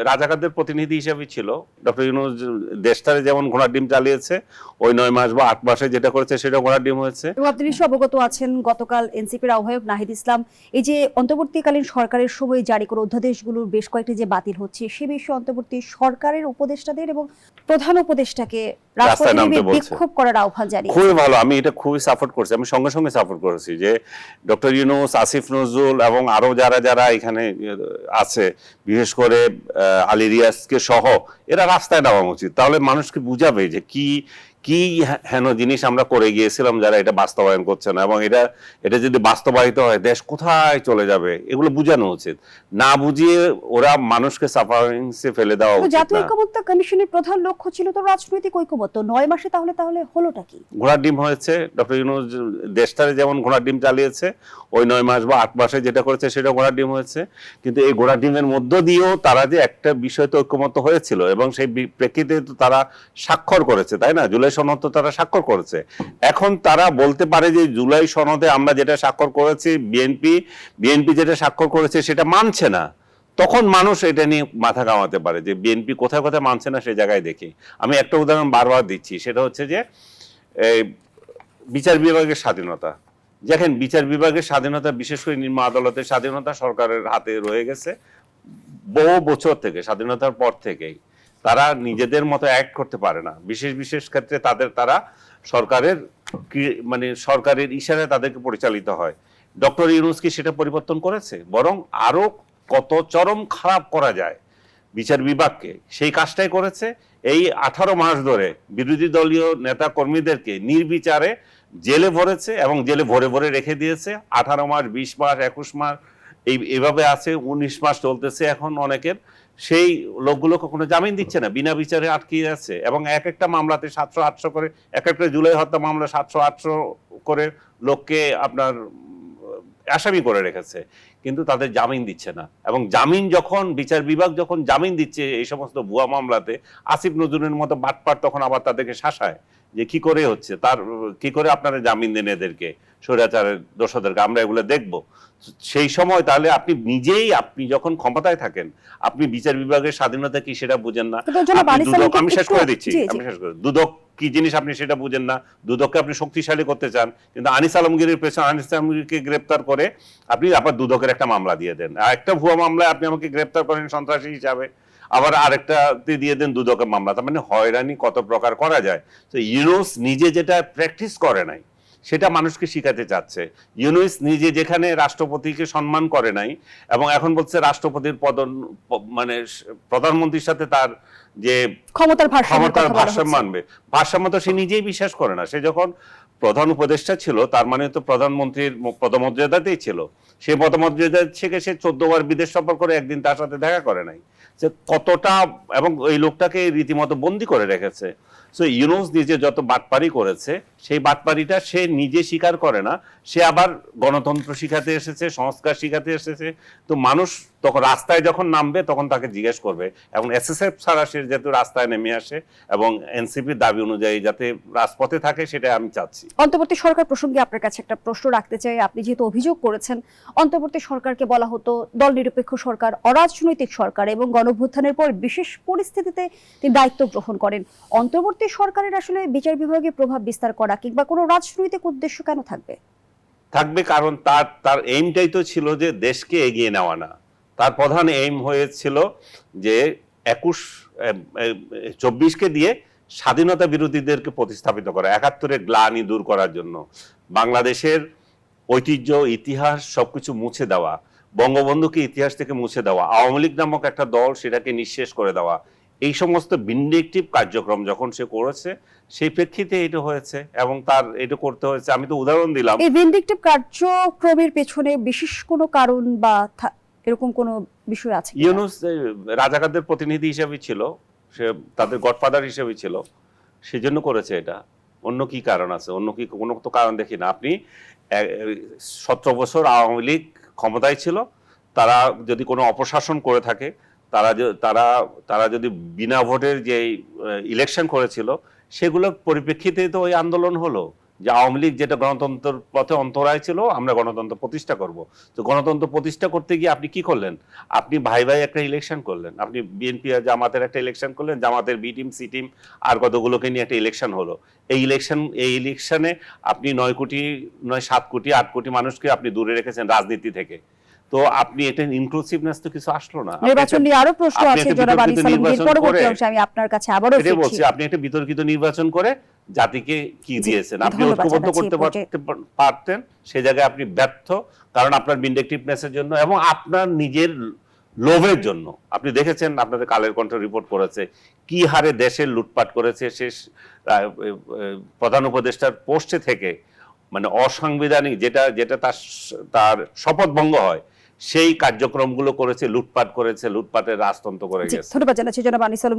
রাজাকারদের প্রতিনিধি হিসেবে ছিল। ডক্টর ইউনূস দেশটারে যেমন ঘোড়ার ডিম চালিয়েছে, ওই 9 মাস বা 8 মাসে যেটা করেছে সেটা ঘোড়ার ডিম হয়েছে। এবং আপনি নিশ্চয়ই অবগত আছেন, গতকাল এনসিপির আহ্বায়ক নাহিদ ইসলাম এই যে অন্তর্বর্তীকালীন সরকারের সময় জারি করা অধ্যাদেশগুলোর বেশ কয়েকটি যে বাতিল হচ্ছে, সে বিষয়ে অন্তর্বর্তী সরকারের উপদেষ্টাদের এবং প্রধান উপদেষ্টাকে রাজপথে নেমে বিক্ষোভ করার আহ্বান জানিয়েছেন। খুবই ভালো, আমি এটা খুবই সাপোর্ট করছি, আমি সঙ্গে সঙ্গে সাপোর্ট করেছি যে ডক্টর ইউনূস, আসিফ নজরুল এবং আরো যারা যারা এখানে আছে, বিশেষ করে আলী রিয়াজকে সহ, এরা রাস্তায় নামা উচিত। তাহলে মানুষকে বুঝাবে যে কি কি হেন জিনিস আমরা করে গিয়েছিলাম যারা এটা বাস্তবায়ন করছে না, এবং এটা যদি বাস্তবায়িত হয় দেশ কোথায় চলে যাবে, এগুলো বুঝানো উচিত। না বুঝিয়ে ওরা মানুষকে সাফারিংসে ফেলে দেওয়া উচিত। জাতীয় ঐক্যমত্য কমিশনের প্রধান লক্ষ্য ছিল তো রাজনৈতিক ঐক্যমত্য। 9 মাসে তাহলে হলোটা কি? ঘোড়ার ডিম হয়েছে। ডক্টর ইউনূস দেশটারে যেমন ঘোড়ার ডিম চালিয়েছে, ওই 9 মাস বা 8 মাসে যেটা করেছে সেটা ঘোড়ার ডিম হয়েছে। কিন্তু এই ঘোড়ার ডিমের মধ্য দিয়েও তারা যে একটা বিষয়তে ঐক্যমত্য হয়েছিল, এবং সেই প্রেক্ষিতে তো তারা স্বাক্ষর করেছে, তাই না? জুলাই সনদ তো তারা স্বাক্ষর করেছে। এখন তারা বলতে পারে যে জুলাই সনদে আমরা যেটা স্বাক্ষর করেছি, বিএনপি যেটা স্বাক্ষর করেছে সেটা মানছে না। তখন মানুষ এটা নিয়ে মাথা ঘামাতে পারে যে বিএনপি কোথায় কোথায় মানছে না, সেই জায়গায় দেখি। আমি একটা উদাহরণ বারবার দিচ্ছি, সেটা হচ্ছে যে বিচার বিভাগের স্বাধীনতা। দেখেন, বিচার বিভাগের স্বাধীনতা, বিশেষ করে নিম্ন আদালতের স্বাধীনতা সরকারের হাতে রয়ে গেছে বহু বছর থেকে। স্বাধীনতার পর থেকেই তারা নিজেদের মতো অ্যাক্ট করতে পারে না। বিশেষ বিশেষ ক্ষেত্রে তারা সরকারের ইশারায় তাদেরকে পরিচালিত হয়। ডক্টর ইউনূস কি সেটা পরিবর্তন করেছে? বরং আরো কত চরম খারাপ করা যায় বিচার বিভাগকে, সেই কাজটাই করেছে। এই 18 মাস ধরে বিরোধী দলীয় নেতা কর্মীদেরকে নির্বিচারে জেলে ভরেছে, এবং জেলে ভরে ভরে রেখে দিয়েছে। 18 মাস, 20 মাস, 21 মাস এইভাবে আছে, 19 মাস চলতেছে এখন অনেকের। সেই লোকগুলোকে কোনো জামিন দিচ্ছে না, বিনা বিচারে আটকে আছে। এবং এক একটা মামলাতে 700-800 করে, এক একটা জুলাই হত্যা মামলা 700-800 করে লোককে আপনার আসামি করে রেখেছে, কিন্তু তাদের জামিন দিচ্ছে না। এবং বিচার বিভাগ যখন জামিন দিচ্ছে এই সমস্ত ভুয়া মামলাতে, আসিফ নজরুলের মতো বাটপার তখন আবার তাদেরকে শাসায় যে কি করে হচ্ছে, কি করে আপনারা জামিন দেন এদেরকে, স্বৈরাচারের দোষদেরকে, আমরা এগুলো দেখব। সেই সময় তাহলে আপনি যখন ক্ষমতায় থাকেন, আপনি বিচার বিভাগের স্বাধীনতা কি সেটা বুঝেন না। আমি শেষ করে দিচ্ছি, দুদক কি জিনিস আপনি সেটা বুঝেন না। দুদককে আপনি শক্তিশালী করতে চান, কিন্তু আনিস আলমগীরের পেছনে আনিস আলমগীরকে গ্রেপ্তার করে আপনি আবার দুদকের একটা মামলা দিয়ে দেন। আর একটা ভুয়া মামলায় আপনি আমাকে গ্রেপ্তার করেন সন্ত্রাসী হিসাবে, আবার আরেকটা দিয়ে দেন দুদকের মামলা। তার মানে হয়রানি কত প্রকার করা যায়। তো ইউনূস নিজে যেটা প্র্যাকটিস করে নাই, সেটা মানুষকে শিখাতে চাচ্ছে। ইউনূস নিজে যেখানে রাষ্ট্রপতিকে সম্মান করে নাই, এবং এখন বলছে রাষ্ট্রপতির প্রধানমন্ত্রীর সাথে তার যে ক্ষমতার ভারসাম্য মানবে, ভারসাম্য তো সে নিজেই বিশ্বাস করে না। সে যখন প্রধান উপদেষ্টা ছিল, তার মানে তো প্রধানমন্ত্রীর পদমর্যাদাতেই ছিল। সেই পদমর্যাদা থেকে সে 14 বার বিদেশ সফর করে, একদিন তার সাথে দেখা করে নাই। যে কতটা, এবং এই লোকটাকে রীতিমতো বন্দি করে রেখেছে। সো ইউনূস নিজে যত বাটপারি করেছে, সেই বাটপারিটা সে নিজে স্বীকার করে না। সে আবার গণতন্ত্র শিখাতে এসেছে, সংস্কার শিখাতে এসেছে। তো মানুষ তখন রাস্তায় যখন নামবে, তখন তাকে জিজ্ঞেস করবে। এবং এসএসএফ ছাড়া সে যাতে রাস্তায় নেমে আসে, এবং এনসিপির দাবি অনুযায়ী যাতে রাজপথে থাকে, সেটা আমি চাচ্ছি। অন্তর্বর্তী সরকার প্রসঙ্গে আপনার কাছে একটা প্রশ্ন রাখতে চাই। আপনি যেহেতু অভিযোগ করেছেন, অন্তর্বর্তী সরকারকে বলা হতো দল নিরপেক্ষ সরকার, অরাজনৈতিক সরকার, এবং গণঅভ্যুত্থানের পর বিশেষ পরিস্থিতিতে তিনি দায়িত্ব গ্রহণ করেন। অন্তর্বর্তী সরকারের আসলে বিচার বিভাগে প্রভাব বিস্তার করা কিংবা কোনো রাজনৈতিক উদ্দেশ্য কেন থাকবে? কারণ তার এইমটাই তো ছিল যে দেশকে এগিয়ে নেওয়া না। তার প্রধান এইম হয়েছিল যে 24কে দিয়ে স্বাধীনতা বিরোধীদেরকে প্রতিস্থাপিত করা, 71-এর গ্লানি দূর করার জন্য, বাংলাদেশের ঐতিহ্য, ইতিহাস সবকিছু মুছে দেওয়া, বঙ্গবন্ধুকে ইতিহাস থেকে মুছে দেওয়া, আওয়ামী লীগ নামক একটা দল সেটাকে নিঃশেষ করে দেওয়া। এই সমস্ত ভিন্ডিকটিভ কার্যক্রম যখন সে করেছে, সেই প্রেক্ষিতে এটা হয়েছে, এবং তার এটা করতে হয়েছে। আমি তো উদাহরণ দিলাম। এই ভিন্ডিকটিভ কার্যক্রমের পেছনে বিশেষ কোনো কারণ বা এরকম কোনো বিষয় আছে? ইউনূস রাজাকারদের প্রতিনিধি হিসেবে ছিল, সে তাদের গডফাদার হিসেবে ছিল, সেজন্য করেছে এটা। অন্য কি কারণ আছে? অন্য কি কোনো তো কারণ দেখি না। আপনি 17 বছর আওয়ামী লীগ ক্ষমতায় ছিল, তারা যদি কোনো অপশাসন করে থাকে, তারা যদি বিনা ভোটের যে ইলেকশন করেছিল, সেগুলোর পরিপ্রেক্ষিতে তো ওই আন্দোলন হলো। যে আওয়ামী লীগ যেটা গণতন্ত্রের পথে অন্তরায় ছিল, আমরা গণতন্ত্র প্রতিষ্ঠা করব। তো গণতন্ত্র প্রতিষ্ঠা করতে গিয়ে আপনি কি করলেন? আপনি ভাই ভাই একটা ইলেকশন করলেন, আপনি বিএনপি আর জামাতের একটা ইলেকশন করলেন, জামাতের বি টিম সি টিম আর কতগুলোকে নিয়ে একটা ইলেকশন হলো। এই ইলেকশনে আপনি 7 কোটি 8 কোটি মানুষকে আপনি দূরে রেখেছেন রাজনীতি থেকে। তো আপনি এটা ইনক্লুসিভনেস তো কিছু আসলো না। নির্বাচন নিয়ে আরো প্রশ্ন আপনি আছে একটা জনাব আলী বিতর্কিত সালাম। এর নির্বাচন পরবর্তী করে- অংশে আমি আপনার কাছে আবারও এটাই ফিরছি। বলছি, আপনি একটা বিতর্কিত নির্বাচন করে জাতিকে কি জি, দিয়েছেন? আপনি ধন্যবাদ ঐক্যবদ্ধ জানাচ্ছি করতে এই পর্যায়ে। পারতেন, সেই জায়গায় আপনি ব্যর্থ। কারণ আপনার ভিন্ডিকটিভনেসের জন্য এবং আপনার নিজের লোভের জন্য। আপনি দেখেছেন, আপনাদের কালের কণ্ঠ রিপোর্ট করেছে কি হারে দেশের লুটপাট করেছে শেষ প্রধান উপদেষ্টার পোস্টে থেকে, মানে অসাংবিধানিক যেটা তার শপথ ভঙ্গ হয় সেই কার্যক্রমগুলো করেছে, লুটপাট করেছে, লুটপাটের রাজতন্ত্র করে জি, গেছে। ধন্যবাদ জানাচ্ছি জনাব আনিস আলম।